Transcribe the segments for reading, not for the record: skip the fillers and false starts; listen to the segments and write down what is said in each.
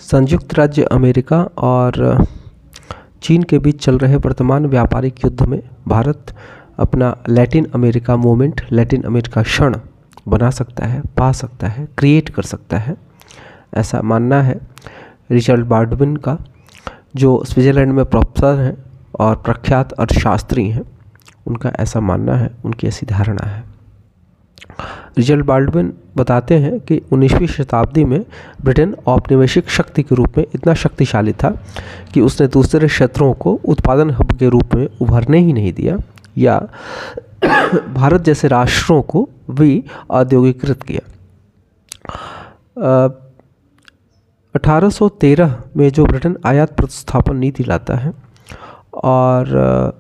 संयुक्त राज्य अमेरिका और चीन के बीच चल रहे वर्तमान व्यापारिक युद्ध में भारत अपना Latin America moment, Latin America क्षण बना सकता है, पा सकता है, क्रिएट कर सकता है, ऐसा मानना है रिचर्ड बाल्डविन का, जो स्विट्ज़रलैंड में प्रोफेसर हैं और प्रख्यात अर्थशास्त्री हैं। उनका ऐसा मानना है, उनकी ऐसी धारणा है। रिचर्ड बाल्डविन बताते हैं कि 19वीं शताब्दी में ब्रिटेन औपनिवेशिक शक्ति के रूप में इतना शक्तिशाली था कि उसने दूसरे क्षेत्रों को उत्पादन हब के रूप में उभरने ही नहीं दिया या भारत जैसे राष्ट्रों को भी औद्योगिकृत किया। 1813 में जो ब्रिटेन आयात प्रतिस्थापन नीति लाता है और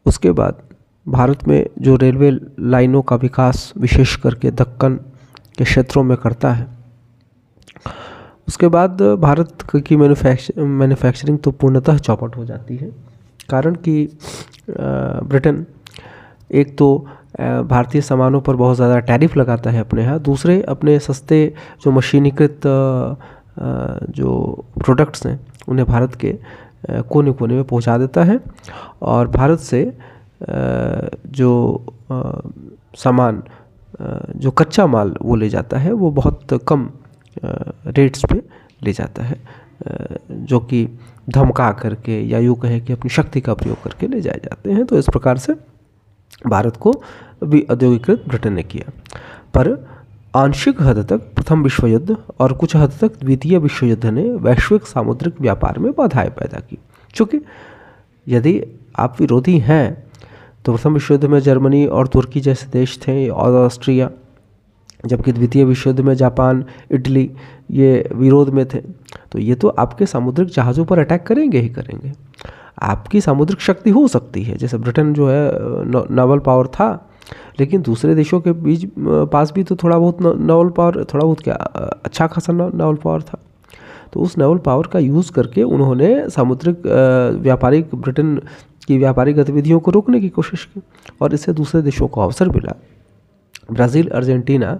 उसके बाद भारत में जो रेलवे लाइनों का विकास विशेष करके दक्कन के क्षेत्रों में करता है, उसके बाद भारत की मैन्युफैक्चरिंग तो पूर्णतः चौपट हो जाती है। कारण कि ब्रिटेन एक तो भारतीय सामानों पर बहुत ज़्यादा टैरिफ लगाता है अपने यहाँ, दूसरे अपने सस्ते जो मशीनीकृत जो प्रोडक्ट्स हैं उन्हें भारत के कोने कोने में पहुँचा देता है और भारत से जो सामान, जो कच्चा माल वो ले जाता है वो बहुत कम रेट्स पे ले जाता है, जो कि धमका करके या यूँ कहे कि अपनी शक्ति का प्रयोग करके ले जाए जाते हैं। तो इस प्रकार से भारत को भी औद्योगिकृत ब्रिटेन ने किया, पर आंशिक हद तक प्रथम विश्व युद्ध और कुछ हद तक द्वितीय विश्व युद्ध ने वैश्विक सामुद्रिक व्यापार में बाधाएं पैदा की। चूँकि यदि आप विरोधी हैं तो प्रथम विश्व युद्ध में जर्मनी और तुर्की जैसे देश थे और ऑस्ट्रिया, जबकि द्वितीय विश्व युद्ध में जापान, इटली ये विरोध में थे, तो ये तो आपके सामुद्रिक जहाज़ों पर अटैक करेंगे ही करेंगे। आपकी सामुद्रिक शक्ति हो सकती है, जैसे ब्रिटेन जो है नावल पावर था, लेकिन दूसरे देशों के बीच पास भी तो थोड़ा बहुत नावल पावर, थोड़ा बहुत क्या अच्छा खासा नावल पावर था। तो उस नावल पावर का यूज़ करके उन्होंने सामुद्रिक व्यापारिक ब्रिटेन की व्यापारिक गतिविधियों को रोकने की कोशिश की और इससे दूसरे देशों को अवसर मिला। ब्राज़ील, अर्जेंटीना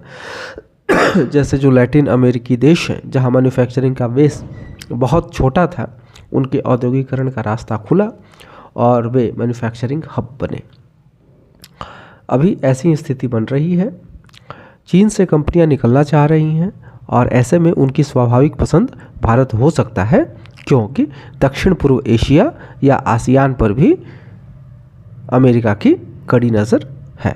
जैसे जो लैटिन अमेरिकी देश हैं जहां मैन्युफैक्चरिंग का बेस बहुत छोटा था, उनके औद्योगिकरण का रास्ता खुला और वे मैन्युफैक्चरिंग हब बने। अभी ऐसी स्थिति बन रही है, चीन से कंपनियां निकलना चाह रही हैं और ऐसे में उनकी स्वाभाविक पसंद भारत हो सकता है, क्योंकि दक्षिण पूर्व एशिया या आसियान पर भी अमेरिका की कड़ी नज़र है।